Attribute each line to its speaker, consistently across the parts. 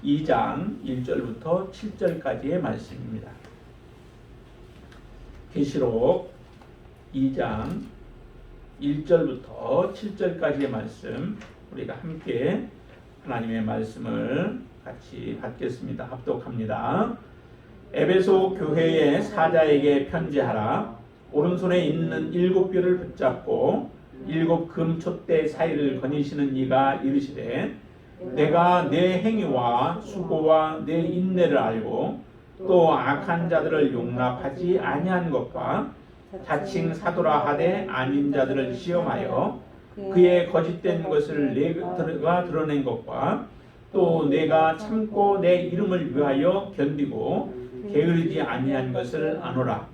Speaker 1: 2장 1절부터 7절까지의 말씀입니다. 계시록 2장 1절부터 7절까지의 말씀, 우리가 함께 하나님의 말씀을 같이 받겠습니다. 합독합니다. 에베소 교회의 사자에게 편지하라. 오른손에 있는 7뼈를 붙잡고 7 금촛대 사이를 거니시는 이가 이르시되, 내가 내 행위와 수고와 내 인내를 알고 또 악한 자들을 용납하지 아니한 것과 자칭 사도라 하되 아닌 자들을 시험하여 그의 거짓된 것을 내가 드러낸 것과 또 내가 참고 내 이름을 위하여 견디고 게으르지 아니한 것을 아노라.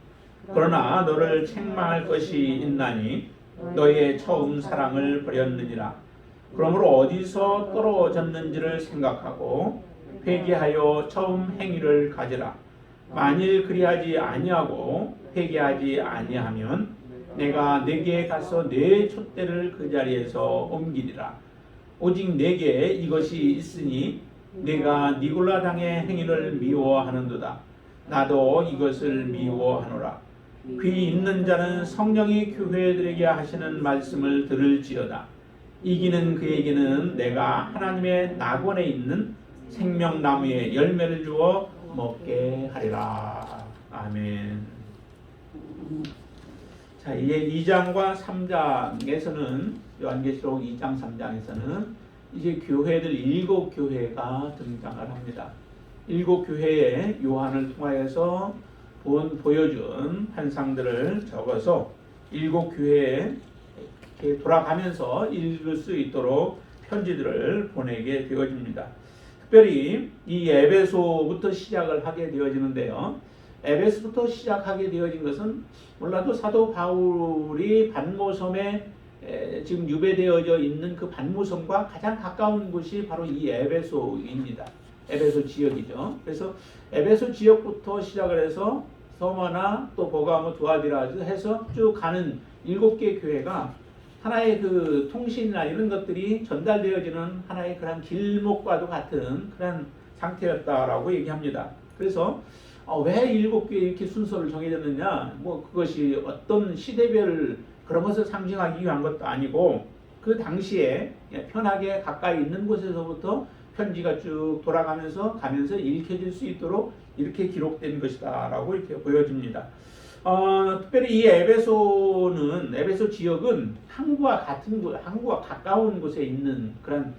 Speaker 1: 그러나 너를 책망할 것이 있나니 너의 처음 사랑을 버렸느니라. 그러므로 어디서 떨어졌는지를 생각하고 회개하여 처음 행위를 가지라. 만일 그리하지 아니하고 회개하지 아니하면 내가 네게 가서 네 촛대를 그 자리에서 옮기리라. 오직 네게 이것이 있으니 내가 니골라 당의 행위를 미워하는도다. 나도 이것을 미워하노라. 귀 있는 자는 성령이 교회들에게 하시는 말씀을 들을지어다. 이기는 그에게는 내가 하나님의 낙원에 있는 생명나무의 열매를 주어 먹게 하리라. 아멘. 자, 이제 2장과 3장에서는, 요한계시록 2장 3장에서는 이제 교회들 7교회가 등장을 합니다. 7교회에 요한을 통하여서 보여준 환상들을 적어서 7교회에 돌아가면서 읽을 수 있도록 편지들을 보내게 되어집니다. 특별히 이 에베소부터 시작을 하게 되어지는데요. 에베소부터 시작하게 되어진 것은 몰라도 사도 바울이 반모섬에 지금 유배되어져 있는 그 반모섬과 가장 가까운 곳이 바로 이 에베소입니다. 에베소 지역이죠. 그래서 에베소 지역부터 시작을 해서 서머나 또 버가모, 두아디라 해서 쭉 가는 7개 교회가 하나의 그 통신이나 이런 것들이 전달되어지는 하나의 그런 길목과도 같은 그런 상태였다라고 얘기합니다. 그래서 왜 7개 이렇게 순서를 정해졌느냐? 뭐 그것이 어떤 시대별 그런 것을 상징하기 위한 것도 아니고, 그 당시에 편하게 가까이 있는 곳에서부터 편지가 쭉 돌아가면서 읽혀질 수 있도록 이렇게 기록된 것이다라고 이렇게 보여집니다. 특별히 이 에베소 지역은 항구와 가까운 곳에 있는 그런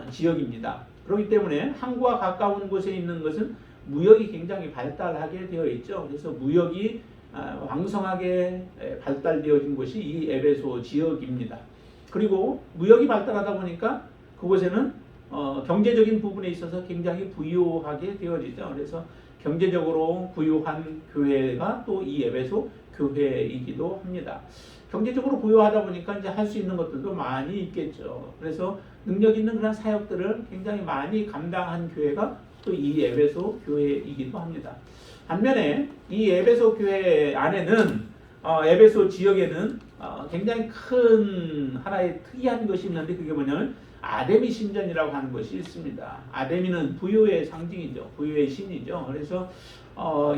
Speaker 1: 지역입니다. 그렇기 때문에 항구와 가까운 곳에 있는 것은 무역이 굉장히 발달하게 되어 있죠. 그래서 무역이 왕성하게 발달되어진 곳이 이 에베소 지역입니다. 그리고 무역이 발달하다 보니까 그곳에는 경제적인 부분에 있어서 굉장히 부유하게 되어지죠. 그래서 경제적으로 부유한 교회가 또 이 에베소 교회이기도 합니다. 경제적으로 부유하다 보니까 이제 할 수 있는 것들도 많이 있겠죠. 그래서 능력 있는 그런 사역들을 굉장히 많이 감당한 교회가 또 이 에베소 교회이기도 합니다. 반면에 이 에베소 교회 안에는 에베소 지역에는 굉장히 큰 하나의 특이한 것이 있는데, 그게 뭐냐면 아데미 신전이라고 하는 것이 있습니다. 아데미는 부유의 상징이죠. 부유의 신이죠. 그래서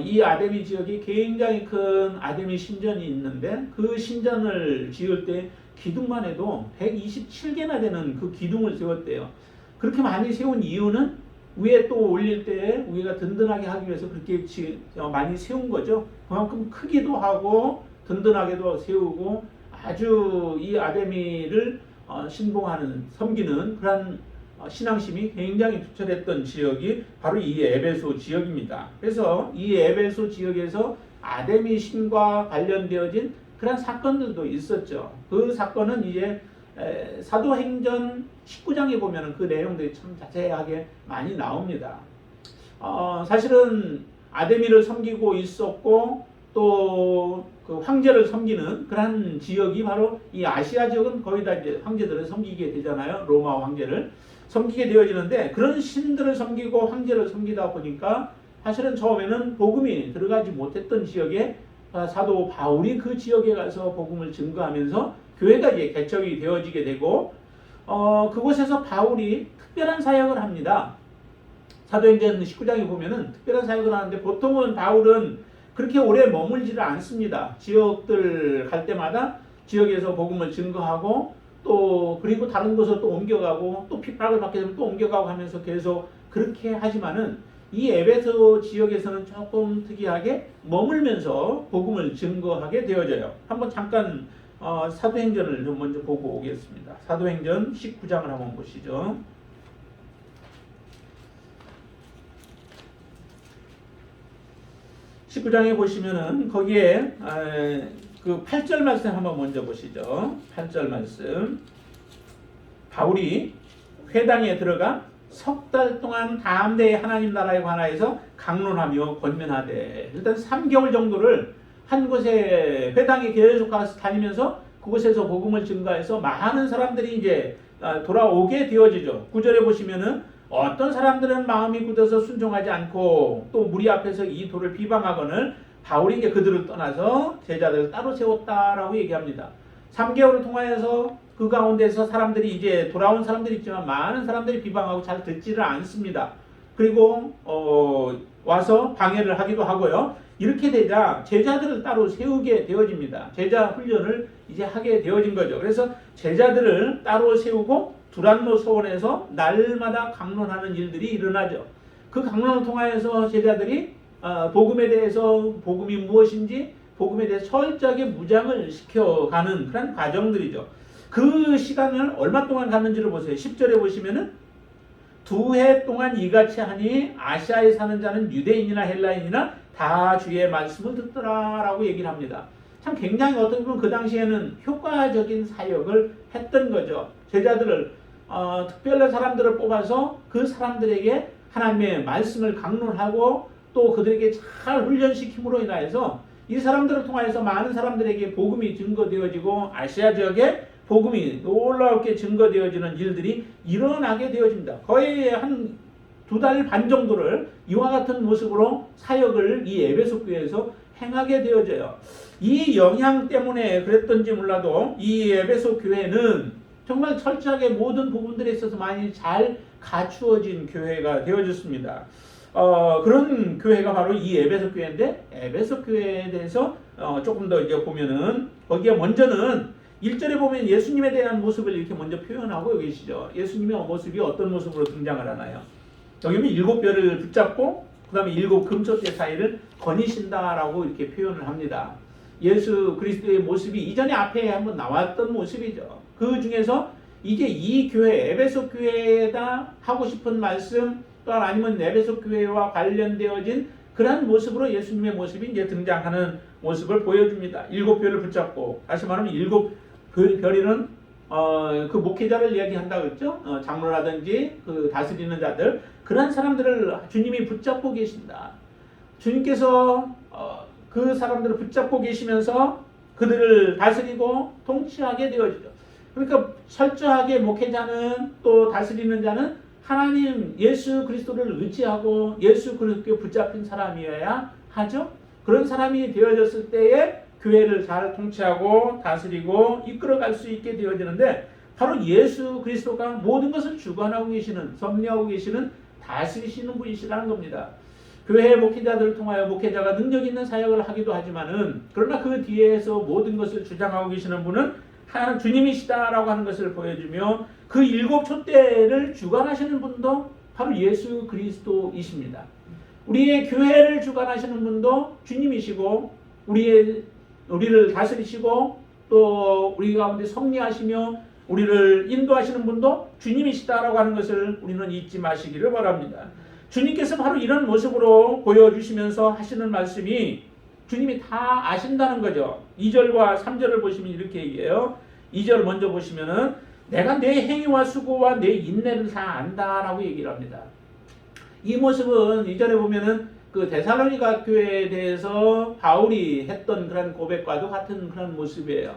Speaker 1: 이 아데미 지역이 굉장히 큰 아데미 신전이 있는데, 그 신전을 지을 때 기둥만 해도 127개나 되는 그 기둥을 세웠대요. 그렇게 많이 세운 이유는 위에 또 올릴 때 위가 든든하게 하기 위해서 그렇게 많이 세운 거죠. 그만큼 크기도 하고 든든하게도 세우고 아주 이 아데미를 신봉하는, 섬기는 그런 신앙심이 굉장히 투철했던 지역이 바로 이 에베소 지역입니다. 그래서 이 에베소 지역에서 아데미 신과 관련되어진 그런 사건들도 있었죠. 그 사건은 이제 사도행전 19장에 보면 그 내용들이 참 자세하게 많이 나옵니다. 사실은 아데미를 섬기고 있었고 또 그 황제를 섬기는 그런 지역이 바로 이 아시아 지역은 거의 다 이제 황제들을 섬기게 되잖아요. 로마 황제를 섬기게 되어지는데, 그런 신들을 섬기고 황제를 섬기다 보니까 사실은 처음에는 복음이 들어가지 못했던 지역에 사도 바울이 그 지역에 가서 복음을 증거하면서 교회가 이제 개척이 되어지게 되고, 그곳에서 바울이 특별한 사역을 합니다. 사도행전 19장에 보면은 특별한 사역을 하는데 보통은 바울은 그렇게 오래 머물지를 않습니다. 지역들 갈 때마다 지역에서 복음을 증거하고 또 그리고 다른 곳으로 또 옮겨가고 또 핍박을 받게 되면 또 옮겨가고 하면서 계속 그렇게 하지만은 이 에베소 지역에서는 조금 특이하게 머물면서 복음을 증거하게 되어져요. 한번 잠깐 사도행전을 좀 먼저 보고 오겠습니다. 사도행전 19장을 한번 보시죠. 19장에 보시면은 거기에 그 8절 말씀 한번 먼저 보시죠. 8절 말씀. 바울이 회당에 들어가 석 달 동안 담대히 하나님 나라에 관하여서 강론하며 권면하되, 일단 3개월 정도를 한 곳에 회당에 계속 가서 다니면서 그곳에서 복음을 증거해서 많은 사람들이 이제 돌아오게 되어지죠. 9절에 보시면은 어떤 사람들은 마음이 굳어서 순종하지 않고 또 무리 앞에서 이 도를 비방하거늘 바울이 이제 그들을 떠나서 제자들을 따로 세웠다라고 얘기합니다. 3개월을 통하여서 그 가운데서 사람들이 이제 돌아온 사람들이 있지만 많은 사람들이 비방하고 잘 듣지를 않습니다. 그리고 와서 방해를 하기도 하고요. 이렇게 되자 제자들을 따로 세우게 되어집니다. 제자 훈련을 이제 하게 되어진 거죠. 그래서 제자들을 따로 세우고 두란노 서원에서 날마다 강론하는 일들이 일어나죠. 그 강론을 통하여서 제자들이 복음에 대해서 복음이 무엇인지 복음에 대해서 철저하게 무장을 시켜가는 그런 과정들이죠. 그 시간을 얼마 동안 갔는지를 보세요. 10절에 보시면은 2해 동안 이같이 하니 아시아에 사는 자는 유대인이나 헬라인이나 다 주의 말씀을 듣더라라고 얘기를 합니다. 참 굉장히 어떻게 보면 그 당시에는 효과적인 사역을 했던 거죠. 제자들을 특별한 사람들을 뽑아서 그 사람들에게 하나님의 말씀을 강론하고 또 그들에게 잘 훈련시킴으로 인하여서 이 사람들을 통하여서 많은 사람들에게 복음이 증거되어지고 아시아 지역에 복음이 놀랍게 증거되어지는 일들이 일어나게 되어집니다. 거의 한 2달 반 정도를 이와 같은 모습으로 사역을 이 에베소 교회에서 행하게 되어져요. 이 영향 때문에 그랬던지 몰라도 이 에베소 교회는 정말 철저하게 모든 부분들에 있어서 많이 잘 갖추어진 교회가 되어졌습니다. 그런 교회가 바로 이 에베소 교회인데, 에베소 교회에 대해서 조금 더 이제 보면은 거기에 먼저는 1절에 보면 예수님에 대한 모습을 이렇게 먼저 표현하고 계시죠. 예수님의 모습이 어떤 모습으로 등장을 하나요? 여기는 7뼈를 붙잡고 그 다음에 7 금초대 사이를 거니신다라고 이렇게 표현을 합니다. 예수 그리스도의 모습이 이전에 앞에 한번 나왔던 모습이죠. 그 중에서 이제 이 교회, 에베소 교회에다 하고 싶은 말씀, 또한 아니면 에베소 교회와 관련되어진 그러한 모습으로 예수님의 모습이 이제 등장하는 모습을 보여줍니다. 7뼈를 붙잡고, 다시 말하면 7별이는 그 목회자를 이야기한다고 했죠. 장로라든지 그 다스리는 자들, 그런 사람들을 주님이 붙잡고 계신다. 주님께서 그 사람들을 붙잡고 계시면서 그들을 다스리고 통치하게 되어지죠. 그러니까 철저하게 목회자는 또 다스리는 자는 하나님 예수 그리스도를 의지하고 예수 그리스도에 붙잡힌 사람이어야 하죠. 그런 사람이 되어졌을 때에 교회를 잘 통치하고 다스리고 이끌어갈 수 있게 되어지는데, 바로 예수 그리스도가 모든 것을 주관하고 계시는, 섭리하고 계시는, 다스리시는 분이시라는 겁니다. 교회 목회자들을 통하여 목회자가 능력 있는 사역을 하기도 하지만은, 그러나 그 뒤에서 모든 것을 주장하고 계시는 분은 하나님 주님이시다라고 하는 것을 보여주며, 그 7촛대를 주관하시는 분도 바로 예수 그리스도이십니다. 우리의 교회를 주관하시는 분도 주님이시고, 우리를 다스리시고 또 우리 가운데 섭리하시며 우리를 인도하시는 분도 주님이시다라고 하는 것을 우리는 잊지 마시기를 바랍니다. 주님께서 바로 이런 모습으로 보여주시면서 하시는 말씀이 주님이 다 아신다는 거죠. 2절과 3절을 보시면 이렇게 얘기해요. 2절 먼저 보시면은 내가 내 행위와 수고와 내 인내를 다 안다라고 얘기를 합니다. 이 모습은 이전에 보면은 그 데살로니가 교회에 대해서 바울이 했던 그런 고백과도 같은 그런 모습이에요.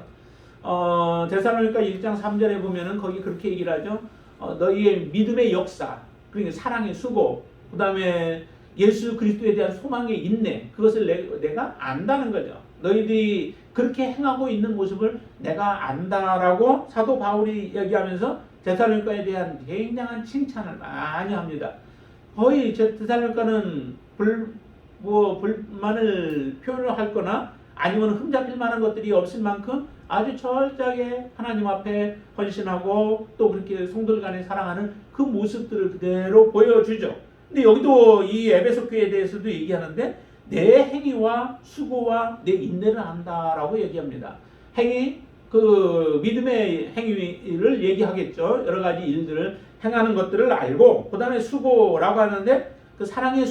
Speaker 1: 데살로니가 1장 3절에 보면은 거기 그렇게 얘기를 하죠. 너희의 믿음의 역사, 그러니까 사랑의 수고, 그 다음에 예수 그리스도에 대한 소망의 인내, 그것을 내가 안다는 거죠. 너희들이 그렇게 행하고 있는 모습을 내가 안다라고 사도 바울이 얘기하면서 데살로니가에 대한 굉장한 칭찬을 많이 합니다. 거의 데살로니가는 불만을 표현을 할거나 아니면 흠잡힐 만한 것들이 없을 만큼 아주 철저하게 하나님 앞에 헌신하고 또 그렇게 성도들 간에 사랑하는 그 모습들을 그대로 보여주죠. 근데 여기도 이 에베소 교회에 대해서도 얘기하는데 내 행위와 수고와 내 인내를 한다라고 얘기합니다. 행위, 그 믿음의 행위를 얘기하겠죠. 여러 가지 일들을 행하는 것들을 알고, 그 다음에 수고라고 하는데 그 사랑의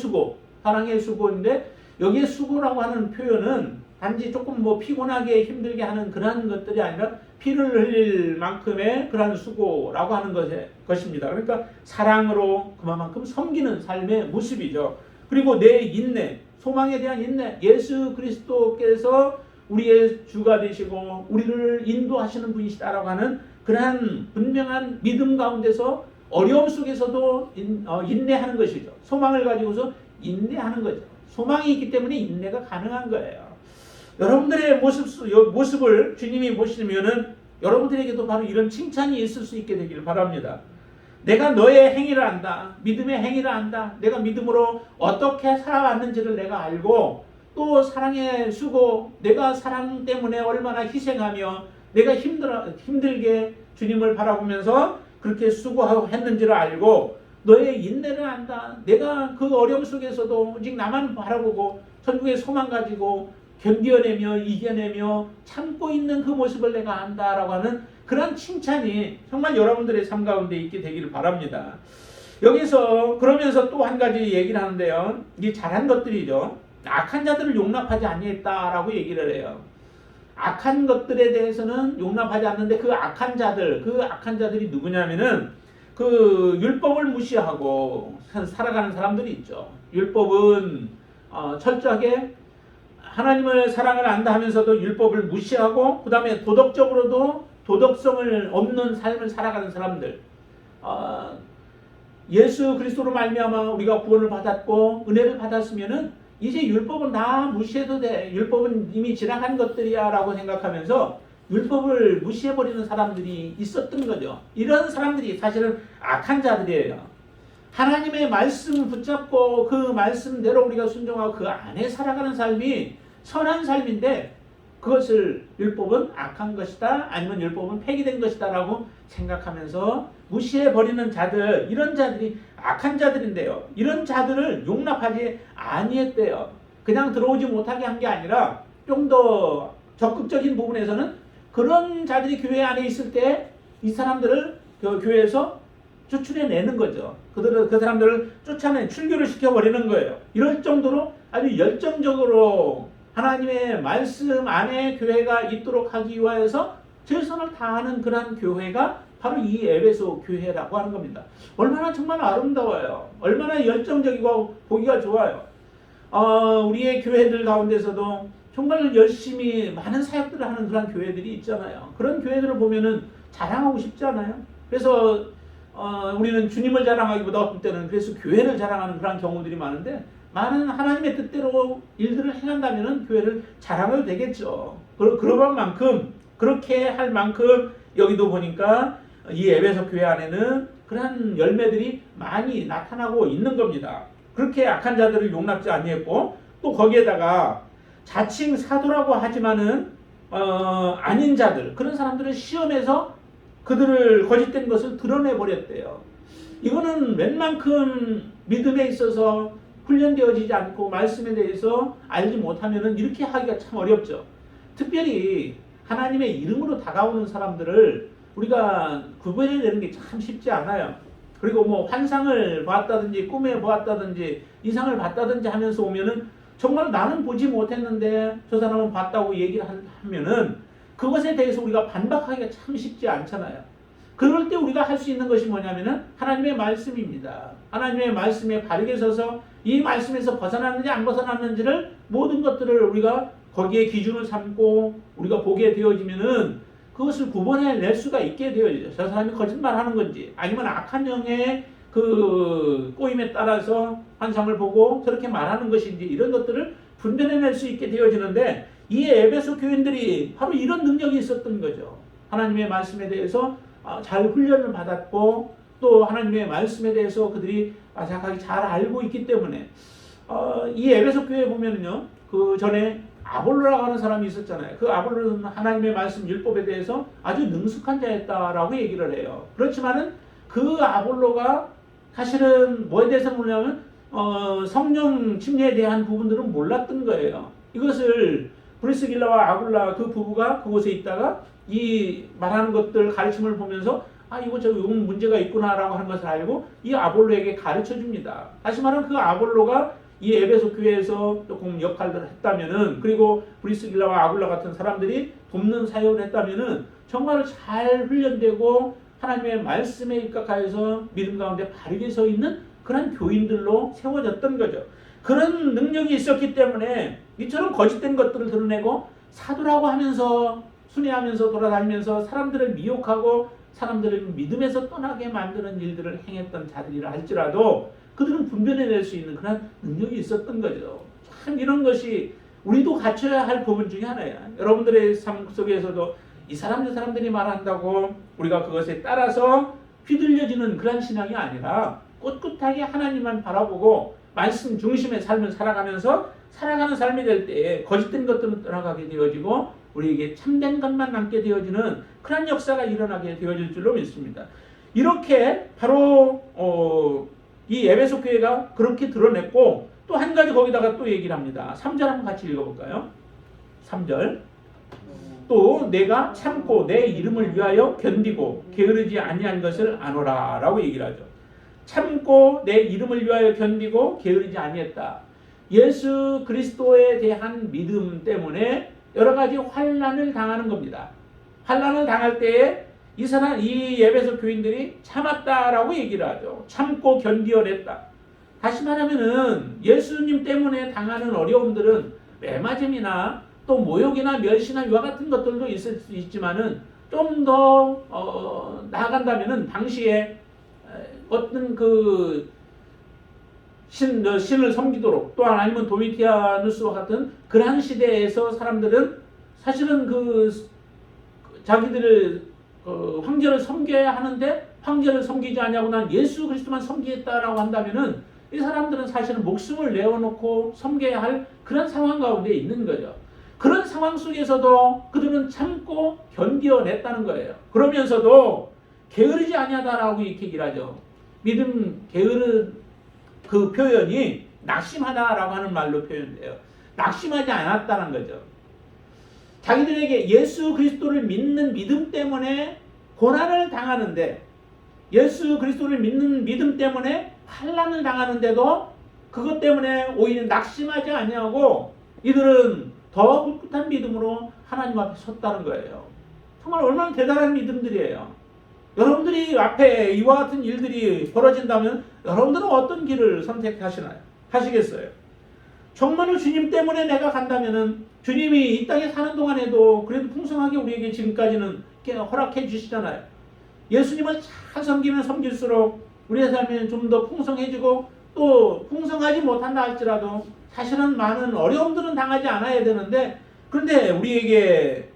Speaker 1: 수고인데 여기에 수고라고 하는 표현은 단지 조금 피곤하게 힘들게 하는 그러한 것들이 아니라 피를 흘릴 만큼의 그러한 수고라고 하는 것입니다. 그러니까 사랑으로 그만큼 섬기는 삶의 모습이죠. 그리고 내 인내, 소망에 대한 인내, 예수 그리스도께서 우리의 주가 되시고 우리를 인도하시는 분이시다라고 하는 그러한 분명한 믿음 가운데서 어려움 속에서도 인내하는 것이죠. 소망을 가지고서 인내하는 거죠. 소망이 있기 때문에 인내가 가능한 거예요. 여러분들의 모습을 주님이 보시면은 여러분들에게도 바로 이런 칭찬이 있을 수 있게 되기를 바랍니다. 내가 너의 행위를 안다. 믿음의 행위를 안다. 내가 믿음으로 어떻게 살아왔는지를 내가 알고, 또 사랑의 수고, 내가 사랑 때문에 얼마나 희생하며 내가 힘들게 주님을 바라보면서 그렇게 수고했는지를 알고 너의 인내를 안다. 내가 그 어려움 속에서도 오직 나만 바라보고 천국의 소망 가지고 견뎌내며 이겨내며 참고 있는 그 모습을 내가 안다라고 하는 그런 칭찬이 정말 여러분들의 삶 가운데 있게 되기를 바랍니다. 여기서 그러면서 또 한 가지 얘기를 하는데요. 이게 잘한 것들이죠. 악한 자들을 용납하지 아니했다라고 얘기를 해요. 악한 것들에 대해서는 용납하지 않는데 그 악한 자들이 누구냐면은 그 율법을 무시하고 살아가는 사람들이 있죠. 율법은 철저하게 하나님을 사랑을 안다 하면서도 율법을 무시하고, 그 다음에 도덕적으로도 도덕성을 없는 삶을 살아가는 사람들. 예수 그리스도로 말미암아 우리가 구원을 받았고 은혜를 받았으면은 이제 율법은 다 무시해도 돼. 율법은 이미 지나간 것들이야 라고 생각하면서 율법을 무시해버리는 사람들이 있었던 거죠. 이런 사람들이 사실은 악한 자들이에요. 하나님의 말씀 붙잡고 그 말씀대로 우리가 순종하고 그 안에 살아가는 삶이 선한 삶인데, 그것을 율법은 악한 것이다, 아니면 율법은 폐기된 것이다 라고 생각하면서 무시해버리는 자들, 이런 자들이 악한 자들인데요. 이런 자들을 용납하지 아니했대요. 그냥 들어오지 못하게 한 게 아니라 좀 더 적극적인 부분에서는 그런 자들이 교회 안에 있을 때 이 사람들을 교회에서 추출해내는 거죠. 그 사람들을 출교를 시켜버리는 거예요. 이럴 정도로 아주 열정적으로 하나님의 말씀 안에 교회가 있도록 하기 위해서 최선을 다하는 그런 교회가 바로 이 에베소 교회라고 하는 겁니다. 얼마나 정말 아름다워요. 얼마나 열정적이고 보기가 좋아요. 우리의 교회들 가운데서도 정말 열심히 많은 사역들을 하는 그런 교회들이 있잖아요. 그런 교회들을 보면은 자랑하고 싶잖아요. 그래서 우리는 주님을 자랑하기보다 어떤 때는 그래서 교회를 자랑하는 그런 경우들이 많은데, 많은 하나님의 뜻대로 일들을 행한다면 교회를 자랑해도 되겠죠. 그럴 만큼, 그렇게 할 만큼 여기도 보니까 이 에베소 교회 안에는 그러한 열매들이 많이 나타나고 있는 겁니다. 그렇게 악한 자들을 용납지 아니했고, 또 거기에다가 자칭 사도라고 하지만은 아닌 자들, 그런 사람들을 시험해서 그들을 거짓된 것을 드러내버렸대요. 이거는 웬만큼 믿음에 있어서 훈련되어지지 않고 말씀에 대해서 알지 못하면 이렇게 하기가 참 어렵죠. 특별히 하나님의 이름으로 다가오는 사람들을 우리가 구별해내는 게 참 쉽지 않아요. 그리고 환상을 봤다든지 꿈에 보았다든지 이상을 봤다든지 하면서 오면은 정말 나는 보지 못했는데 저 사람은 봤다고 얘기를 하면은 그것에 대해서 우리가 반박하기가 참 쉽지 않잖아요. 그럴 때 우리가 할 수 있는 것이 뭐냐면은 하나님의 말씀입니다. 하나님의 말씀에 바르게 서서 이 말씀에서 벗어났는지 안 벗어났는지를 모든 것들을 우리가 거기에 기준을 삼고 우리가 보게 되어지면은 그것을 구분해낼 수가 있게 되어지죠. 저 사람이 거짓말하는 건지 아니면 악한 영의 그 꼬임에 따라서 환상을 보고 저렇게 말하는 것인지 이런 것들을 분별해낼 수 있게 되어지는데, 이 에베소 교인들이 바로 이런 능력이 있었던 거죠. 하나님의 말씀에 대해서 잘 훈련을 받았고 또 하나님의 말씀에 대해서 그들이 바삭하게 잘 알고 있기 때문에 이 에베소 교회에 보면은요, 그 전에 아볼로라고 하는 사람이 있었잖아요. 그 아볼로는 하나님의 말씀 율법에 대해서 아주 능숙한 자였다라고 얘기를 해요. 그렇지만은 그 아볼로가 사실은 뭐에 대해서 모르냐면 성령 침례에 대한 부분들은 몰랐던 거예요. 이것을 브리스길라와 아굴라 그 부부가 그곳에 있다가 이 말하는 것들 가르침을 보면서 이거 이건 문제가 있구나라고 하는 것을 알고 이 아볼로에게 가르쳐 줍니다. 다시 말하면 그 아볼로가 이 에베소 교회에서 조금 역할을 했다면은, 그리고 브리스길라와 아굴라 같은 사람들이 돕는 사역을 했다면은 정말 잘 훈련되고 하나님의 말씀에 입각하여서 믿음 가운데 바르게 서 있는 그런 교인들로 세워졌던 거죠. 그런 능력이 있었기 때문에 이처럼 거짓된 것들을 드러내고 사도라고 하면서 순회하면서 돌아다니면서 사람들을 미혹하고 사람들을 믿음에서 떠나게 만드는 일들을 행했던 자들이라 할지라도 그들은 분별해낼 수 있는 그런 능력이 있었던 거죠. 참 이런 것이 우리도 갖춰야 할 부분 중에 하나야. 여러분들의 삶 속에서도 이 사람 저 사람들이 말한다고 우리가 그것에 따라서 휘둘려지는 그런 신앙이 아니라 꿋꿋하게 하나님만 바라보고 말씀 중심의 삶을 살아가면서 살아가는 삶이 될 때에 거짓된 것들은 떠나가게 되어지고 우리에게 참된 것만 남게 되어지는 그런 역사가 일어나게 되어질 줄로 믿습니다. 이렇게 바로 이 에베소 교회가 그렇게 드러냈고, 또 한 가지 거기다가 또 얘기를 합니다. 3절 한번 같이 읽어볼까요? 3절. 또 내가 참고 내 이름을 위하여 견디고 게으르지 아니한 것을 아노라 라고 얘기를 하죠. 참고 내 이름을 위하여 견디고 게으르지 아니했다. 예수 그리스도에 대한 믿음 때문에 여러 가지 환난을 당하는 겁니다. 환난을 당할 때에 이 에베소 교인들이 참았다라고 얘기를 하죠. 참고 견디어냈다. 다시 말하면은 예수님 때문에 당하는 어려움들은 매맞음이나 또 모욕이나 멸시나 이와 같은 것들도 있을 수 있지만은 좀 더 나아간다면은 당시에 어떤 그 신을 섬기도록, 또한 아니면 도미티아누스와 같은 그러한 시대에서 사람들은 사실은 자기들을 황제를 섬겨야 하는데 황제를 섬기지 않냐고 난 예수 그리스도만 섬기겠다라고 한다면은 이 사람들은 사실은 목숨을 내어놓고 섬겨야 할 그런 상황 가운데 있는 거죠. 그런 상황 속에서도 그들은 참고 견뎌냈다는 거예요. 그러면서도 게으르지 아니하다라고 이렇게 얘기를 하죠. 믿음 게으른 그 표현이 낙심하다라고 하는 말로 표현돼요. 낙심하지 않았다는 거죠. 자기들에게 예수 그리스도를 믿는 믿음 때문에 고난을 당하는데, 예수 그리스도를 믿는 믿음 때문에 환난을 당하는데도 그것 때문에 오히려 낙심하지 아니하고 이들은 더 굳건한 믿음으로 하나님 앞에 섰다는 거예요. 정말 얼마나 대단한 믿음들이에요. 여러분들이 앞에 이와 같은 일들이 벌어진다면 여러분들은 어떤 길을 하시겠어요? 정말로 주님 때문에 내가 간다면은 주님이 이 땅에 사는 동안에도 그래도 풍성하게 우리에게 지금까지는 허락해 주시잖아요. 예수님을 잘 섬기면 섬길수록 우리의 삶이 좀 더 풍성해지고, 또 풍성하지 못한다 할지라도 사실은 많은 어려움들은 당하지 않아야 되는데, 그런데 우리에게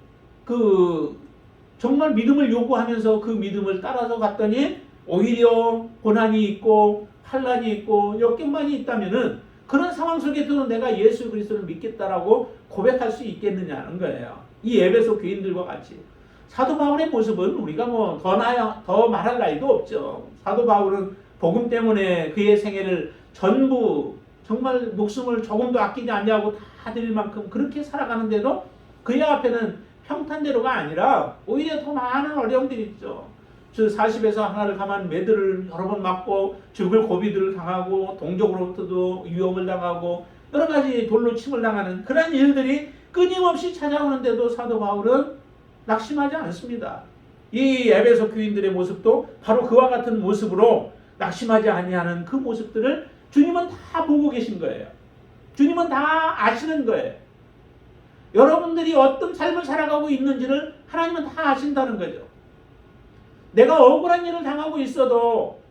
Speaker 1: 정말 믿음을 요구하면서 그 믿음을 따라서 갔더니 오히려 고난이 있고 환난이 있고 역경만이 있다면은 그런 상황 속에서도 내가 예수 그리스도를 믿겠다라고 고백할 수 있겠느냐는 거예요. 이 에베소 교인들과 같이. 사도 바울의 모습은 우리가 더 말할 나위도 없죠. 사도 바울은 복음 때문에 그의 생애를 전부 정말 목숨을 조금도 아끼지 않냐고 다 드릴 만큼 그렇게 살아가는데도 그의 앞에는 평탄대로가 아니라 오히려 더 많은 어려움들이 있죠. 40에서 하나를 감한 매들을 여러 번 맞고 죽을 고비들을 당하고 동족으로부터도 위험을 당하고 여러 가지 돌로 침을 당하는 그런 일들이 끊임없이 찾아오는데도 사도 바울은 낙심하지 않습니다. 이 에베소 교인들의 모습도 바로 그와 같은 모습으로 낙심하지 아니하는 그 모습들을 주님은 다 보고 계신 거예요. 주님은 다 아시는 거예요. 여러분들이 어떤 삶을 살아가고 있는지를 하나님은 다 아신다는 거죠. 내가 억울한 일을 당하고 있어도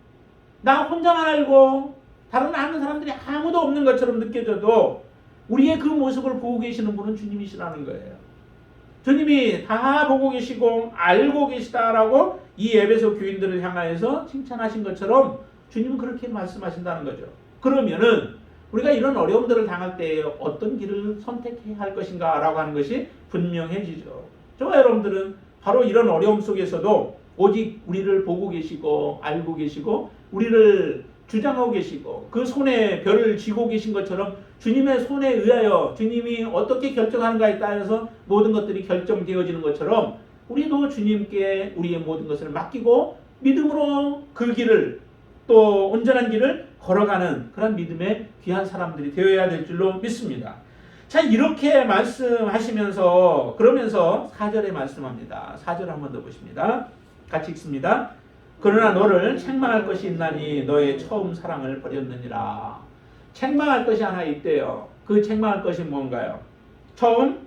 Speaker 1: 나 혼자만 알고 다른 아는 사람들이 아무도 없는 것처럼 느껴져도 우리의 그 모습을 보고 계시는 분은 주님이시라는 거예요. 주님이 다 보고 계시고 알고 계시다라고 이 에베소 교인들을 향하여서 칭찬하신 것처럼 주님은 그렇게 말씀하신다는 거죠. 그러면은 우리가 이런 어려움들을 당할 때 어떤 길을 선택해야 할 것인가 라고 하는 것이 분명해지죠. 저와 여러분들은 바로 이런 어려움 속에서도 오직 우리를 보고 계시고 알고 계시고 우리를 주장하고 계시고 그 손에 별을 쥐고 계신 것처럼 주님의 손에 의하여 주님이 어떻게 결정하는가에 따라서 모든 것들이 결정되어지는 것처럼 우리도 주님께 우리의 모든 것을 맡기고 믿음으로 그 길을 또 온전한 길을 걸어가는 그런 믿음의 귀한 사람들이 되어야 될 줄로 믿습니다. 자, 이렇게 말씀하시면서 그러면서 4절에 말씀합니다. 4절 한번 더 보십니다. 같이 읽습니다. 그러나 너를 책망할 것이 있나니 너의 처음 사랑을 버렸느니라. 책망할 것이 하나 있대요. 그 책망할 것이 뭔가요? 처음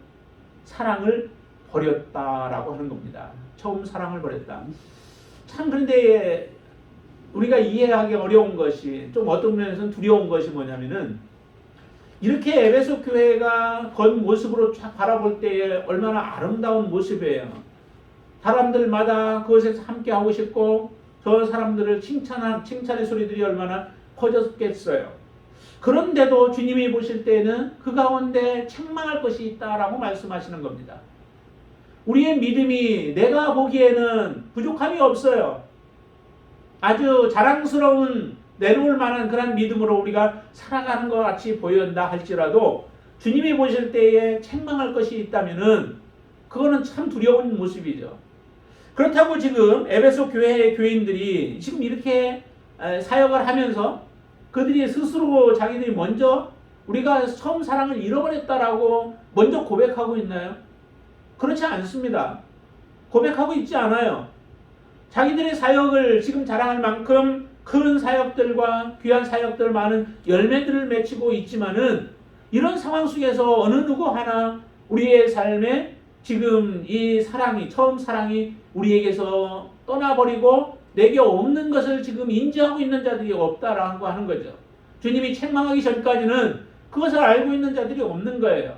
Speaker 1: 사랑을 버렸다라고 하는 겁니다. 처음 사랑을 버렸다. 참 그런데 우리가 이해하기 어려운 것이 좀 어떤 면에서는 두려운 것이 뭐냐면은 이렇게 에베소 교회가 겉모습으로 쫙 바라볼 때에 얼마나 아름다운 모습이에요. 사람들마다 그것에서 함께 하고 싶고 저 사람들을 칭찬의 소리들이 얼마나 퍼졌겠어요. 그런데도 주님이 보실 때는 그 가운데 책망할 것이 있다라고 말씀하시는 겁니다. 우리의 믿음이 내가 보기에는 부족함이 없어요. 아주 자랑스러운 내놓을 만한 그런 믿음으로 우리가 살아가는 것 같이 보인다 할지라도 주님이 보실 때에 책망할 것이 있다면은 그거는 참 두려운 모습이죠. 그렇다고 지금 에베소 교회의 교인들이 지금 이렇게 사역을 하면서 그들이 스스로 자기들이 먼저 우리가 처음 사랑을 잃어버렸다라고 먼저 고백하고 있나요? 그렇지 않습니다. 고백하고 있지 않아요. 자기들의 사역을 지금 자랑할 만큼 큰 사역들과 귀한 사역들 많은 열매들을 맺히고 있지만은 이런 상황 속에서 어느 누구 하나 우리의 삶에 지금 이 사랑이 처음 사랑이 우리에게서 떠나버리고 내게 없는 것을 지금 인지하고 있는 자들이 없다라고 하는 거죠. 주님이 책망하기 전까지는 그것을 알고 있는 자들이 없는 거예요.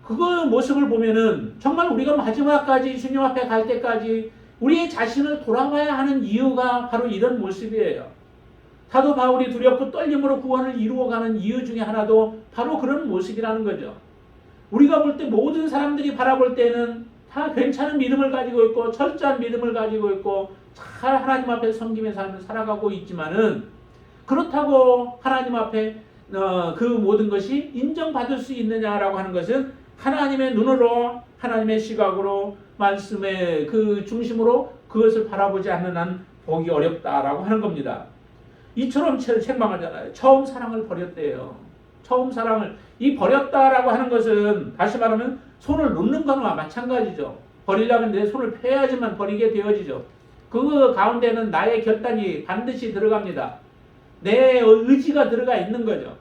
Speaker 1: 그 모습을 보면은 정말 우리가 마지막까지 주님 앞에 갈 때까지 우리의 자신을 돌아봐야 하는 이유가 바로 이런 모습이에요. 사도 바울이 두렵고 떨림으로 구원을 이루어가는 이유 중에 하나도 바로 그런 모습이라는 거죠. 우리가 볼 때 모든 사람들이 바라볼 때는 다 괜찮은 믿음을 가지고 있고 철저한 믿음을 가지고 있고 잘 하나님 앞에 섬김의 삶을 살아가고 있지만은 그렇다고 하나님 앞에 그 모든 것이 인정받을 수 있느냐라고 하는 것은 하나님의 눈으로 하나님의 시각으로 말씀의 그 중심으로 그것을 바라보지 않는 한 보기 어렵다라고 하는 겁니다. 이처럼 책망하잖아요. 처음 사랑을 버렸대요. 처음 사랑을 이 버렸다라고 하는 것은 다시 말하면 손을 놓는 것과 마찬가지죠. 버리려면 내 손을 펴야지만 버리게 되어지죠. 그 가운데는 나의 결단이 반드시 들어갑니다. 내 의지가 들어가 있는 거죠.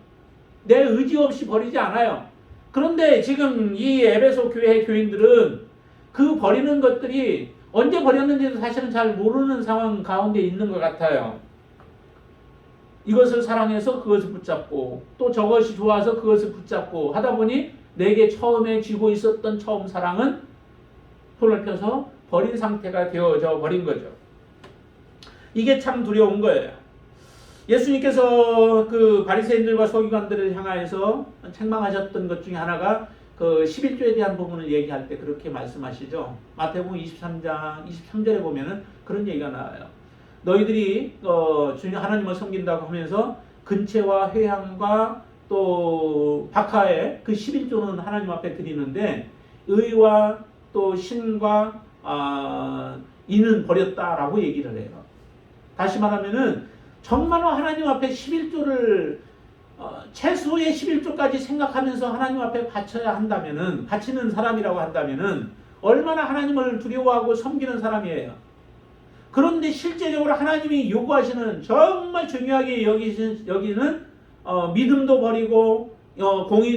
Speaker 1: 내 의지 없이 버리지 않아요. 그런데 지금 이 에베소 교회 교인들은 그 버리는 것들이 언제 버렸는지도 사실은 잘 모르는 상황 가운데 있는 것 같아요. 이것을 사랑해서 그것을 붙잡고 또 저것이 좋아서 그것을 붙잡고 하다 보니 내게 처음에 쥐고 있었던 처음 사랑은 손을 펴서 버린 상태가 되어져 버린 거죠. 이게 참 두려운 거예요. 예수님께서 그 바리새인들과 서기관들을 향하여서 책망하셨던 것 중에 하나가 그 11조에 대한 부분을 얘기할 때 그렇게 말씀하시죠. 마태복음 23장 23절에 보면은 그런 얘기가 나와요. 너희들이 주님 하나님을 섬긴다고 하면서 근체와 회향과 또 박하의 그 11조는 하나님 앞에 드리는데 의와 또 신과 이는 버렸다라고 얘기를 해요. 다시 말하면은 정말로 하나님 앞에 11조를 최소의 11조까지 생각하면서 하나님 앞에 바쳐야 한다면은 바치는 사람이라고 한다면은 얼마나 하나님을 두려워하고 섬기는 사람이에요. 그런데 실제적으로 하나님이 요구하시는 정말 중요하게 여기는 믿음도 버리고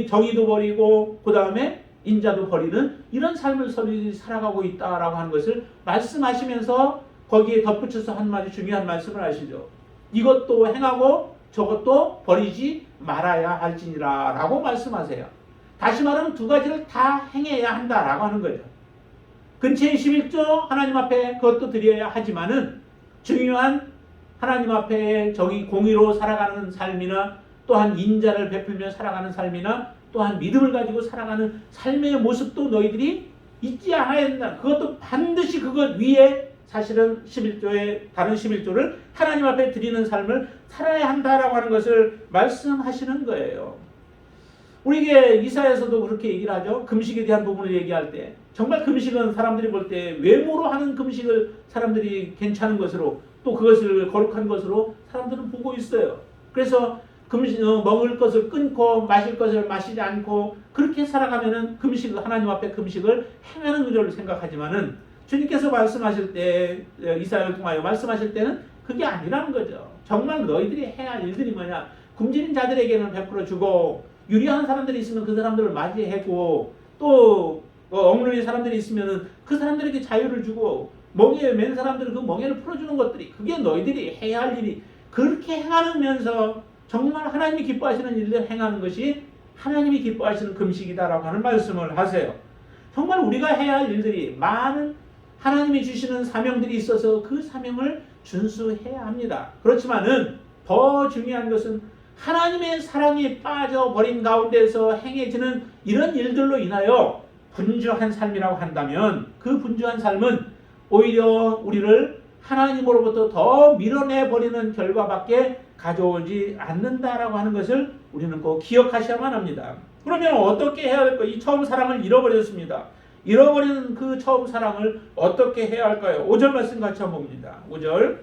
Speaker 1: 정의도 버리고 그 다음에 인자도 버리는 이런 삶을 살아가고 있다라고 하는 것을 말씀하시면서 거기에 덧붙여서 한마디 중요한 말씀을 하시죠. 이것도 행하고 저것도 버리지 말아야 할지니라 라고 말씀하세요. 다시 말하면 두 가지를 다 행해야 한다라고 하는 거죠. 근처의 11조 하나님 앞에 그것도 드려야 하지만은 중요한 하나님 앞에 저기 공의로 살아가는 삶이나 또한 인자를 베풀며 살아가는 삶이나 또한 믿음을 가지고 살아가는 삶의 모습도 너희들이 잊지 않아야 된다. 그것도 반드시 그것 위에 사실은 11조의 다른 11조를 하나님 앞에 드리는 삶을 살아야 한다라고 하는 것을 말씀하시는 거예요. 우리에게 이사야서도 그렇게 얘기를 하죠. 금식에 대한 부분을 얘기할 때 정말 금식은 사람들이 볼 때 외모로 하는 금식을 사람들이 괜찮은 것으로 또 그것을 거룩한 것으로 사람들은 보고 있어요. 그래서 먹을 것을 끊고 마실 것을 마시지 않고 그렇게 살아가면은 하나님 앞에 금식을 행하는 줄 생각하지만은 주님께서 말씀하실 때 이사야를 통하여 말씀하실 때는 그게 아니라는 거죠. 정말 너희들이 해야 할 일들이 뭐냐? 굶주린 자들에게는 베풀어 주고 유리한 사람들이 있으면 그 사람들을 맞이하고 또 억눌린 사람들이 있으면은 그 사람들에게 자유를 주고 멍에 맨 사람들은 그 멍에를 풀어주는 것들이 그게 너희들이 해야 할 일이 그렇게 행하면서 정말 하나님이 기뻐하시는 일을 행하는 것이 하나님이 기뻐하시는 금식이다라고 하는 말씀을 하세요. 정말 우리가 해야 할 일들이 많은 하나님이 주시는 사명들이 있어서 그 사명을 준수해야 합니다. 그렇지만은 더 중요한 것은 하나님의 사랑이 빠져버린 가운데서 행해지는 이런 일들로 인하여 분주한 삶이라고 한다면 그 분주한 삶은 오히려 우리를 하나님으로부터 더 밀어내버리는 결과밖에 가져오지 않는다라고 하는 것을 우리는 꼭 기억하셔야만 합니다. 그러면 어떻게 해야 할까요? 이 처음 사랑을 잃어버렸습니다. 잃어버린 그 처음 사랑을 어떻게 해야 할까요? 5절 말씀 같이 한번 봅니다. 5절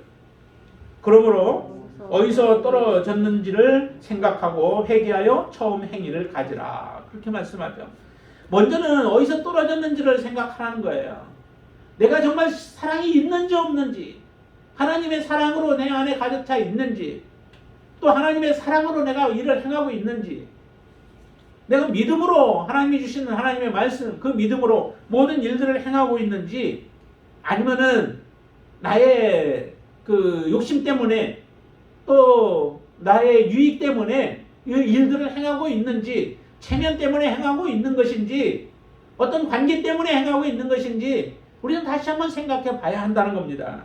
Speaker 1: 그러므로 어디서 떨어졌는지를 생각하고 회개하여 처음 행위를 가지라. 그렇게 말씀하죠. 먼저는 어디서 떨어졌는지를 생각하라는 거예요. 내가 정말 사랑이 있는지 없는지, 하나님의 사랑으로 내 안에 가득 차 있는지, 또 하나님의 사랑으로 내가 일을 행하고 있는지, 내가 믿음으로 하나님이 주시는 하나님의 말씀, 그 믿음으로 모든 일들을 행하고 있는지, 아니면은 나의 그 욕심 때문에 또 나의 유익 때문에 이 일들을 행하고 있는지, 체면 때문에 행하고 있는 것인지, 어떤 관계 때문에 행하고 있는 것인지 우리는 다시 한번 생각해 봐야 한다는 겁니다.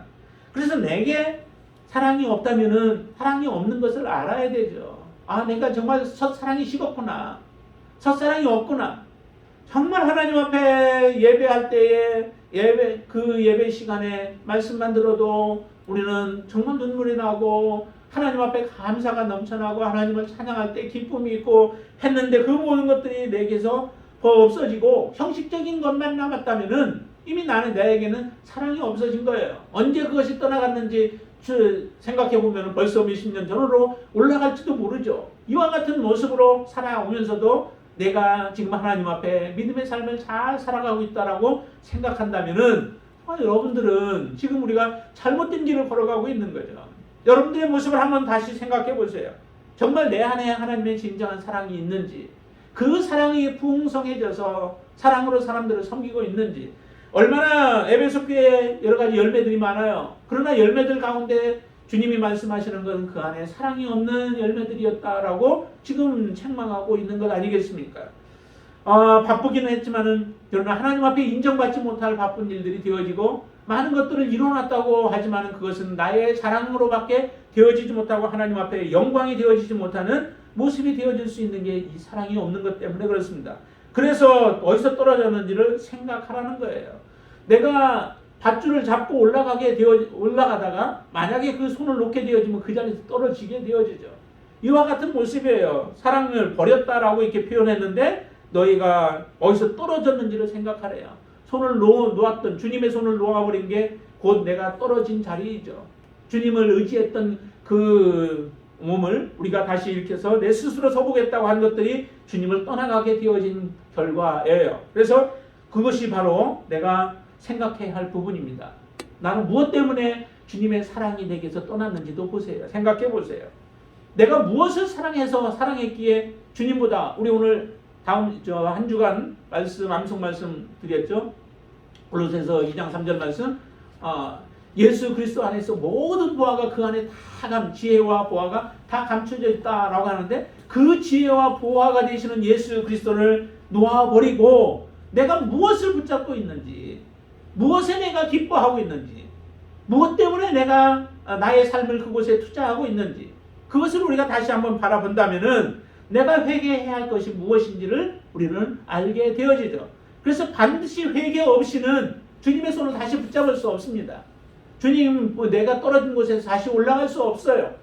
Speaker 1: 그래서 내게 사랑이 없다면은 사랑이 없는 것을 알아야 되죠. 아, 내가 정말 첫사랑이 식었구나. 첫사랑이 없구나. 정말 하나님 앞에 예배할 때에 예배 시간에 말씀만 들어도 우리는 정말 눈물이 나고 하나님 앞에 감사가 넘쳐나고 하나님을 찬양할 때 기쁨이 있고 했는데 그 모든 것들이 내게서 없어지고 형식적인 것만 남았다면은 이미 나에게는 사랑이 없어진 거예요. 언제 그것이 떠나갔는지 생각해 보면 벌써 몇십 년 전으로 올라갈지도 모르죠. 이와 같은 모습으로 살아오면서도 내가 지금 하나님 앞에 믿음의 삶을 잘 살아가고 있다라고 생각한다면은 여러분들은 지금 우리가 잘못된 길을 걸어가고 있는 거죠. 여러분들의 모습을 한번 다시 생각해 보세요. 정말 내 안에 하나님의 진정한 사랑이 있는지, 그 사랑이 풍성해져서 사랑으로 사람들을 섬기고 있는지, 얼마나 에베소 교회에 여러 가지 열매들이 많아요. 그러나 열매들 가운데 주님이 말씀하시는 것은 그 안에 사랑이 없는 열매들이었다라고 지금 책망하고 있는 것 아니겠습니까? 바쁘기는 했지만은 그러나 하나님 앞에 인정받지 못할 바쁜 일들이 되어지고 많은 것들을 이뤄놨다고 하지만은 그것은 나의 자랑으로밖에 되어지지 못하고 하나님 앞에 영광이 되어지지 못하는 모습이 되어질 수 있는 게 이 사랑이 없는 것 때문에 그렇습니다. 그래서 어디서 떨어졌는지를 생각하라는 거예요. 내가 밧줄을 잡고 올라가다가 만약에 그 손을 놓게 되어지면 그 자리에서 떨어지게 되어지죠. 이와 같은 모습이에요. 사랑을 버렸다라고 이렇게 표현했는데 너희가 어디서 떨어졌는지를 생각하래요. 손을 놓았던 주님의 손을 놓아버린 게 곧 내가 떨어진 자리이죠. 주님을 의지했던 그 몸을 우리가 다시 일으켜서 내 스스로 서보겠다고 한 것들이 주님을 떠나가게 되어진 결과예요. 그래서 그것이 바로 내가 생각해야 할 부분입니다. 나는 무엇 때문에 주님의 사랑이 내게서 떠났는지도 보세요. 생각해 보세요. 내가 무엇을 사랑해서 사랑했기에 주님보다 우리 오늘 다음 한 주간 암송 말씀 드렸죠. 골로새서 2장 3절 말씀. 예수 그리스도 안에서 모든 보화가 그 안에 다 지혜와 보화가 다 감춰져 있다라고 하는데 그 지혜와 보화가 되시는 예수 그리스도를 놓아버리고 내가 무엇을 붙잡고 있는지, 무엇에 내가 기뻐하고 있는지, 무엇 때문에 내가 나의 삶을 그곳에 투자하고 있는지, 그것을 우리가 다시 한번 바라본다면은 내가 회개해야 할 것이 무엇인지를 우리는 알게 되어지죠. 그래서 반드시 회개 없이는 주님의 손을 다시 붙잡을 수 없습니다. 주님, 내가 떨어진 곳에서 다시 올라갈 수 없어요.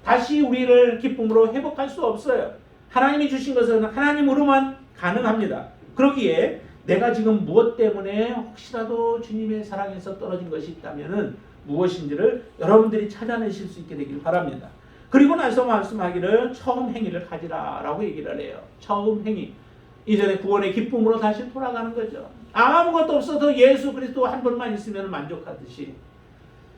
Speaker 1: 다시 우리를 기쁨으로 회복할 수 없어요. 하나님이 주신 것은 하나님으로만 가능합니다. 그러기에 내가 지금 무엇 때문에 혹시라도 주님의 사랑에서 떨어진 것이 있다면 무엇인지를 여러분들이 찾아내실 수 있게 되길 바랍니다. 그리고 나서 말씀하기를 처음 행위를 가지라 라고 얘기를 해요. 처음 행위. 이전에 구원의 기쁨으로 다시 돌아가는 거죠. 아무것도 없어도 예수 그리스도 한 분만 있으면 만족하듯이,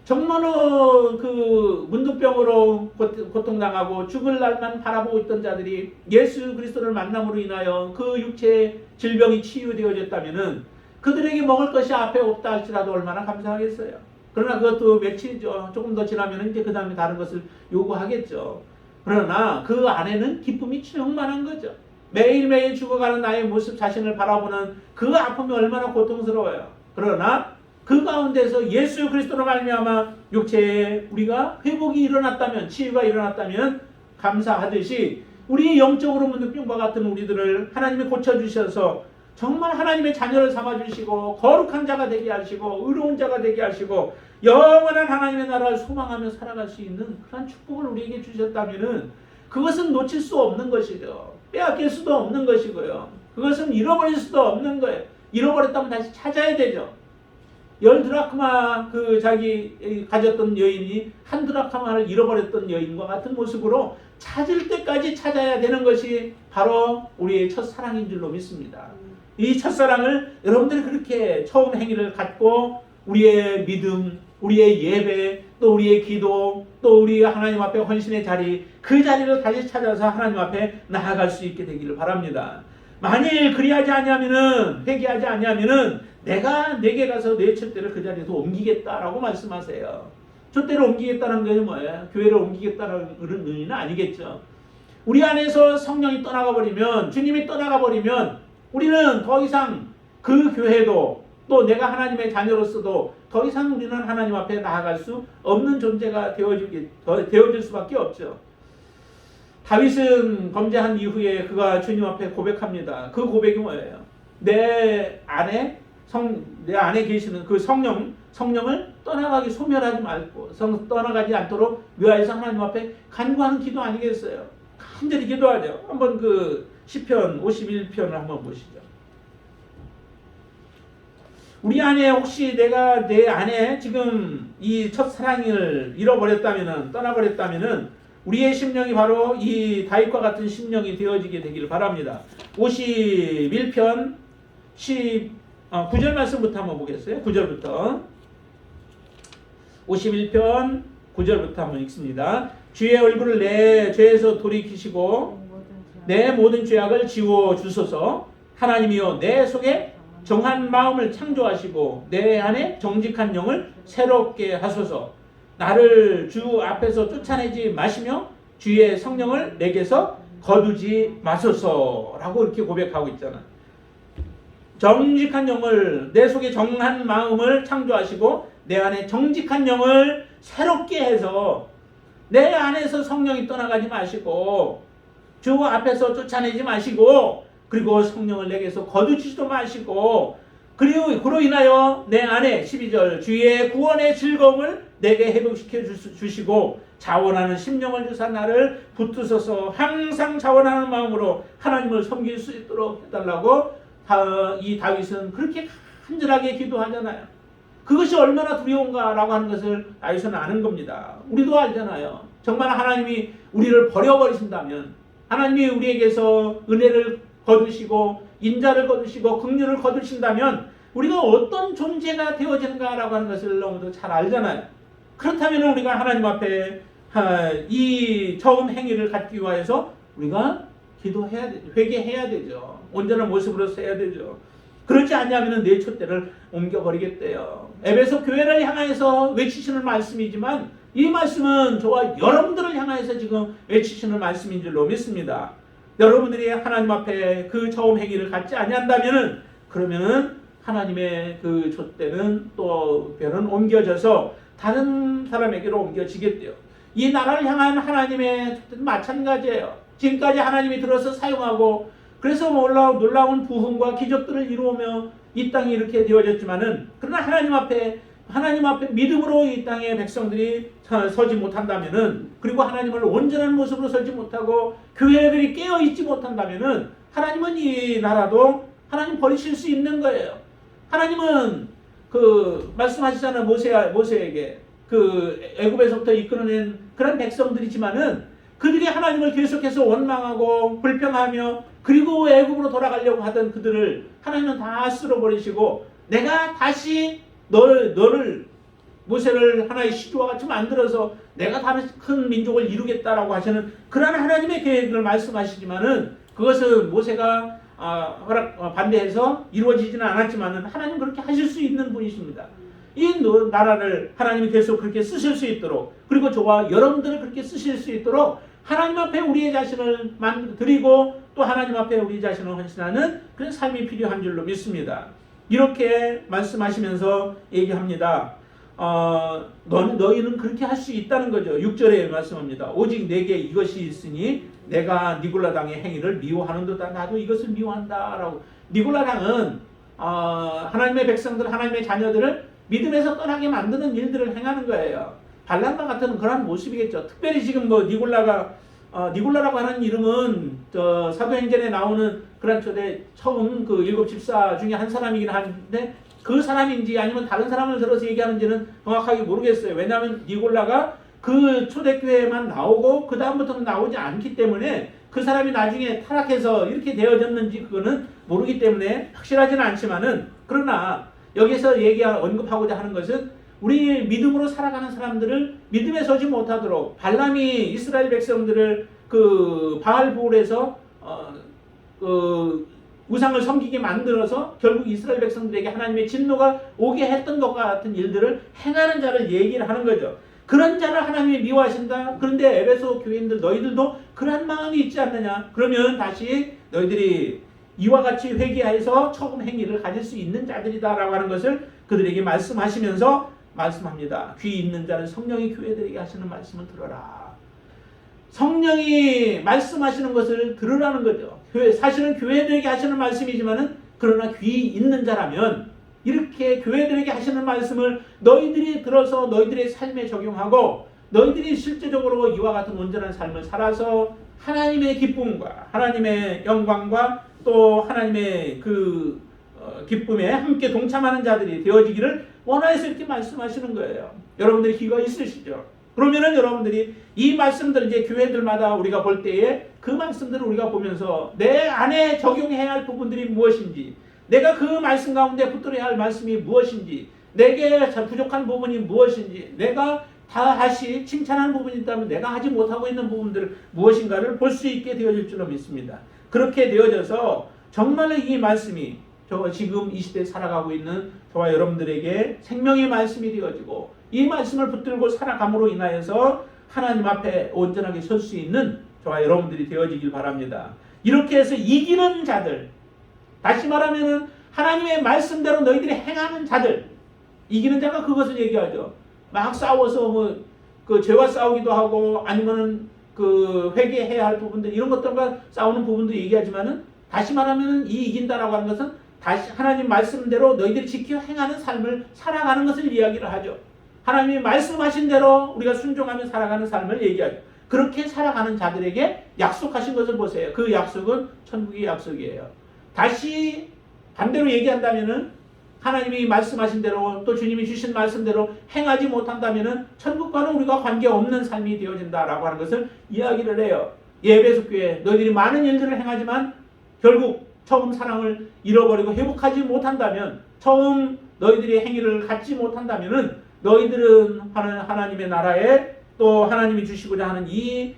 Speaker 1: 정말로 그 문둥병으로 고통당하고 죽을 날만 바라보고 있던 자들이 예수 그리스도를 만남으로 인하여 그 육체의 질병이 치유되어졌다면은 그들에게 먹을 것이 앞에 없다 할지라도 얼마나 감사하겠어요. 그러나 그것도 며칠이죠. 조금 더 지나면 이제 그 다음에 다른 것을 요구하겠죠. 그러나 그 안에는 기쁨이 충만한 거죠. 매일매일 죽어가는 나의 모습 자신을 바라보는 그 아픔이 얼마나 고통스러워요. 그러나 그 가운데서 예수 그리스도로 말미암아 육체에 우리가 회복이 일어났다면, 치유가 일어났다면 감사하듯이 우리 영적으로 문둥병과 같은 우리들을 하나님이 고쳐주셔서 정말 하나님의 자녀를 삼아주시고 거룩한 자가 되게 하시고 의로운 자가 되게 하시고 영원한 하나님의 나라를 소망하며 살아갈 수 있는 그런 축복을 우리에게 주셨다면 그것은 놓칠 수 없는 것이죠. 빼앗길 수도 없는 것이고요. 그것은 잃어버릴 수도 없는 거예요. 잃어버렸다면 다시 찾아야 되죠. 10드라크마 자기 가졌던 여인이 1드라크마를 잃어버렸던 여인과 같은 모습으로 찾을 때까지 찾아야 되는 것이 바로 우리의 첫사랑인 줄로 믿습니다. 이 첫사랑을 여러분들이 그렇게 처음 행위를 갖고 우리의 믿음, 우리의 예배, 또 우리의 기도, 또 우리 하나님 앞에 헌신의 자리, 그 자리를 다시 찾아서 하나님 앞에 나아갈 수 있게 되기를 바랍니다. 만일 그리하지 아니하면은, 회개하지 아니하면은 내가 내게 가서 내 촛대를 그 자리에서 옮기겠다라고 말씀하세요. 촛대를 옮기겠다는 것이 뭐예요? 교회를 옮기겠다는 그런 의미는 아니겠죠. 우리 안에서 성령이 떠나가 버리면, 주님이 떠나가 버리면 우리는 더 이상 그 교회도 또 내가 하나님의 자녀로서도 더 이상 우리는 하나님 앞에 나아갈 수 없는 존재가 되어질 수밖에 없죠. 다윗은 범죄한 이후에 그가 주님 앞에 고백합니다. 그 고백이 뭐예요? 내 안에 계시는 그 성령을 떠나가기 소멸하지 말고 떠나가지 않도록 묘하여서 하나님 앞에 간구하는 기도 아니겠어요? 간절히 기도하죠. 한번 그 시편 51편을 한번 보시죠. 우리 안에 혹시 내가 내 안에 지금 이 첫사랑을 잃어버렸다면은, 떠나버렸다면은 우리의 심령이 바로 이 다윗과 같은 심령이 되어지게 되기를 바랍니다. 51편 9절 말씀부터 한번 보겠어요. 9절부터. 51편 9절부터 한번 읽습니다. 주의 얼굴을 내 죄에서 돌이키시고 내 모든 죄악을 지워 주소서. 하나님이여 내 속에 정한 마음을 창조하시고 내 안에 정직한 영을 새롭게 하소서. 나를 주 앞에서 쫓아내지 마시며 주의 성령을 내게서 거두지 마소서라고 이렇게 고백하고 있잖아. 정직한 영을, 내 속에 정한 마음을 창조하시고 내 안에 정직한 영을 새롭게 해서 내 안에서 성령이 떠나가지 마시고 주 앞에서 쫓아내지 마시고 그리고 성령을 내게서 거두지도 마시고 그리고 그로 인하여 내 안에 12절 주의 구원의 즐거움을 내게 회복시켜 주시고 자원하는 심령을 주사 나를 붙드셔서 항상 자원하는 마음으로 하나님을 섬길 수 있도록 해달라고 이 다윗은 그렇게 간절하게 기도하잖아요. 그것이 얼마나 두려운가라고 하는 것을 다윗은 아는 겁니다. 우리도 알잖아요. 정말 하나님이 우리를 버려버리신다면, 하나님이 우리에게서 은혜를 거두시고 인자를 거두시고 긍휼을 거두신다면 우리가 어떤 존재가 되어지는가라고 하는 것을 너무도 잘 알잖아요. 그렇다면 우리가 하나님 앞에 이 처음 행위를 갖기 위해서 우리가 기도해야 되죠. 회개해야 되죠. 온전한 모습으로서 해야 되죠. 그렇지 않냐면 내 촛대를 옮겨버리겠대요. 에베소 교회를 향해서 외치시는 말씀이지만 이 말씀은 저와 여러분들을 향해서 지금 외치시는 말씀인 줄로 믿습니다. 여러분들이 하나님 앞에 그 처음 행위를 갖지 아니한다면은 그러면은 하나님의 그 촛대는 또 별은 옮겨져서 다른 사람에게로 옮겨지겠대요. 이 나라를 향한 하나님의 마찬가지예요. 지금까지 하나님이 들어서 사용하고 그래서 놀라운 부흥과 기적들을 이루며 이 땅이 이렇게 되어졌지만은 그러나 하나님 앞에 믿음으로 이 땅의 백성들이 서지 못한다면은 그리고 하나님을 온전한 모습으로 서지 못하고 교회들이 깨어 있지 못한다면은 하나님은 이 나라도 하나님 버리실 수 있는 거예요. 하나님은 말씀하시잖아요. 모세에게 애굽에서부터 이끌어낸 그런 백성들이지만은 그들이 하나님을 계속해서 원망하고 불평하며 그리고 애굽으로 돌아가려고 하던 그들을 하나님은 다 쓸어버리시고 내가 다시 너를 모세를 하나의 시주와 같이 만들어서 내가 다른 큰 민족을 이루겠다라고 하시는 그러한 하나님의 계획을 말씀하시지만은 그것은 모세가 반대해서 이루어지지는 않았지만은 하나님 그렇게 하실 수 있는 분이십니다. 이 나라를 하나님이 계속 그렇게 쓰실 수 있도록 그리고 저와 여러분들을 그렇게 쓰실 수 있도록 하나님 앞에 우리의 자신을 드리고 또 하나님 앞에 우리 자신을 헌신하는 그런 삶이 필요한 줄로 믿습니다. 이렇게 말씀하시면서 얘기합니다. 너희는 그렇게 할 수 있다는 거죠. 6절에 말씀합니다. 오직 내게 이것이 있으니 내가 니골라당의 행위를 미워하는 듯다 나도 이것을 미워한다 라고. 니골라당은 하나님의 백성들 하나님의 자녀들을 믿음에서 떠나게 만드는 일들을 행하는 거예요. 발람과 같은 그런 모습이겠죠. 특별히 지금 니골라라고 하는 이름은 사도행전에 나오는 그런 초대 처음 일곱 집사 중에 한 사람이긴 한데 그 사람인지 아니면 다른 사람을 들어서 얘기하는지는 정확하게 모르겠어요. 왜냐하면 니골라가 그 초대교회에만 나오고 그 다음부터는 나오지 않기 때문에 그 사람이 나중에 타락해서 이렇게 되어졌는지 그거는 모르기 때문에 확실하지는 않지만은 그러나 여기서 언급하고자 하는 것은 우리 믿음으로 살아가는 사람들을 믿음에 서지 못하도록 발람이 이스라엘 백성들을 바알볼에서 우상을 섬기게 만들어서 결국 이스라엘 백성들에게 하나님의 진노가 오게 했던 것과 같은 일들을 행하는 자를 얘기를 하는 거죠. 그런 자를 하나님이 미워하신다. 그런데 에베소 교인들 너희들도 그러한 마음이 있지 않느냐. 그러면 다시 너희들이 이와 같이 회개해서 처음 행위를 가질 수 있는 자들이다라고 하는 것을 그들에게 말씀하시면서 말씀합니다. 귀 있는 자는 성령이 교회들에게 하시는 말씀을 들어라. 성령이 말씀하시는 것을 들으라는 거죠. 사실은 교회들에게 하시는 말씀이지만은 그러나 귀 있는 자라면 이렇게 교회들에게 하시는 말씀을 너희들이 들어서 너희들의 삶에 적용하고 너희들이 실제적으로 이와 같은 온전한 삶을 살아서 하나님의 기쁨과 하나님의 영광과 또 하나님의 기쁨에 함께 동참하는 자들이 되어지기를 원하여서 이렇게 말씀하시는 거예요. 여러분들이 귀가 있으시죠? 그러면은 여러분들이 이 말씀들 이제 교회들마다 우리가 볼 때에 그 말씀들을 우리가 보면서 내 안에 적용해야 할 부분들이 무엇인지 내가 그 말씀 가운데 붙들어야 할 말씀이 무엇인지 내게 부족한 부분이 무엇인지 내가 다시 칭찬하는 부분이 있다면 내가 하지 못하고 있는 부분들을 무엇인가를 볼 수 있게 되어질 줄로 믿습니다. 그렇게 되어져서 정말로 이 말씀이 지금 이 시대에 살아가고 있는 저와 여러분들에게 생명의 말씀이 되어지고 이 말씀을 붙들고 살아감으로 인하여서 하나님 앞에 온전하게 설 수 있는 저와 여러분들이 되어지길 바랍니다. 이렇게 해서 이기는 자들, 다시 말하면 하나님의 말씀대로 너희들이 행하는 자들, 이기는 자가 그것을 얘기하죠. 막 싸워서 죄와 싸우기도 하고 아니면은 회개해야 할 부분들 이런 것들과 싸우는 부분도 얘기하지만은 다시 말하면 이 이긴다라고 하는 것은 다시 하나님 말씀대로 너희들이 지켜 행하는 삶을 살아가는 것을 이야기를 하죠. 하나님이 말씀하신 대로 우리가 순종하며 살아가는 삶을 얘기하죠. 그렇게 살아가는 자들에게 약속하신 것을 보세요. 그 약속은 천국의 약속이에요. 다시 반대로 얘기한다면은 하나님이 말씀하신 대로 또 주님이 주신 말씀대로 행하지 못한다면은 천국과는 우리가 관계없는 삶이 되어진다라고 하는 것을 이야기를 해요. 에베소 교회 너희들이 많은 일들을 행하지만 결국 처음 사랑을 잃어버리고 회복하지 못한다면 처음 너희들이 행위를 갖지 못한다면은 너희들은 하나님의 나라에 또 하나님이 주시고자 하는 이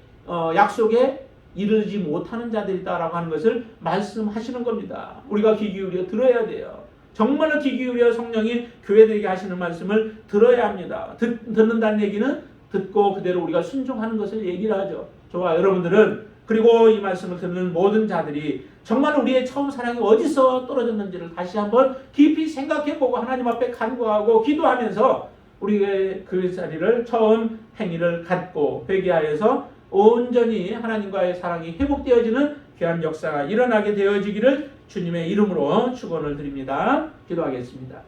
Speaker 1: 약속에 이르지 못하는 자들이다라고 하는 것을 말씀하시는 겁니다. 우리가 귀 기울여 들어야 돼요. 정말로 귀 기울여 성령이 교회들에게 하시는 말씀을 들어야 합니다. 듣는다는 얘기는 듣고 그대로 우리가 순종하는 것을 얘기를 하죠. 저와 여러분들은 그리고 이 말씀을 듣는 모든 자들이 정말 우리의 처음 사랑이 어디서 떨어졌는지를 다시 한번 깊이 생각해보고 하나님 앞에 간구하고 기도하면서 우리의 그 자리를 처음 행위를 갖고 회개하여서 온전히 하나님과의 사랑이 회복되어지는 귀한 역사가 일어나게 되어지기를 주님의 이름으로 축원을 드립니다. 기도하겠습니다.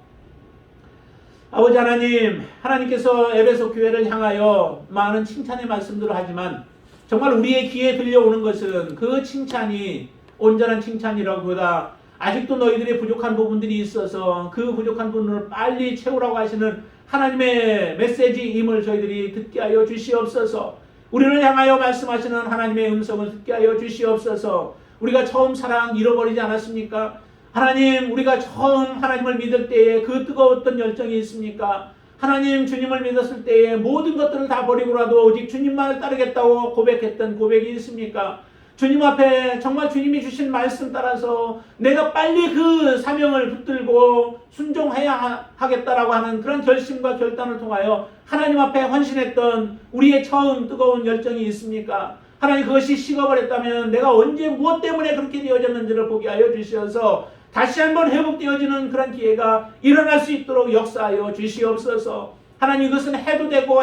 Speaker 1: 아버지 하나님, 하나님께서 에베소 교회를 향하여 많은 칭찬의 말씀들을 하지만 정말 우리의 귀에 들려오는 것은 그 칭찬이 온전한 칭찬이라기보다 아직도 너희들의 부족한 부분들이 있어서 그 부족한 부분을 빨리 채우라고 하시는 하나님의 메시지임을 저희들이 듣게 하여 주시옵소서. 우리를 향하여 말씀하시는 하나님의 음성을 듣게 하여 주시옵소서. 우리가 처음 사랑 잃어버리지 않았습니까? 하나님, 우리가 처음 하나님을 믿을 때에 그 뜨거웠던 열정이 있습니까? 하나님, 주님을 믿었을 때에 모든 것들을 다 버리고라도 오직 주님만을 따르겠다고 고백했던 고백이 있습니까? 주님 앞에 정말 주님이 주신 말씀 따라서 내가 빨리 그 사명을 붙들고 순종해야 하겠다라고 하는 그런 결심과 결단을 통하여 하나님 앞에 헌신했던 우리의 처음 뜨거운 열정이 있습니까? 하나님, 그것이 식어버렸다면 내가 언제 무엇 때문에 그렇게 되어졌는지를 보게 하여 주시어서 다시 한번 회복되어지는 그런 기회가 일어날 수 있도록 역사하여 주시옵소서. 하나님, 이것은 해도 되고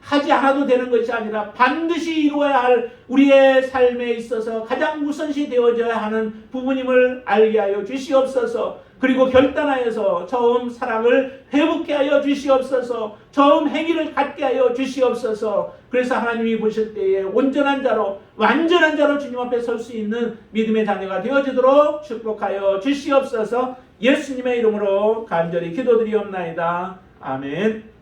Speaker 1: 하지 않아도 되는 것이 아니라 반드시 이루어야 할 우리의 삶에 있어서 가장 우선시 되어져야 하는 부분임을 알게 하여 주시옵소서. 그리고 결단하여서 처음 사랑을 회복케 하여 주시옵소서. 처음 행위를 갖게 하여 주시옵소서. 그래서 하나님이 보실 때에 온전한 자로, 완전한 자로 주님 앞에 설 수 있는 믿음의 자녀가 되어지도록 축복하여 주시옵소서. 예수님의 이름으로 간절히 기도드리옵나이다. 아멘.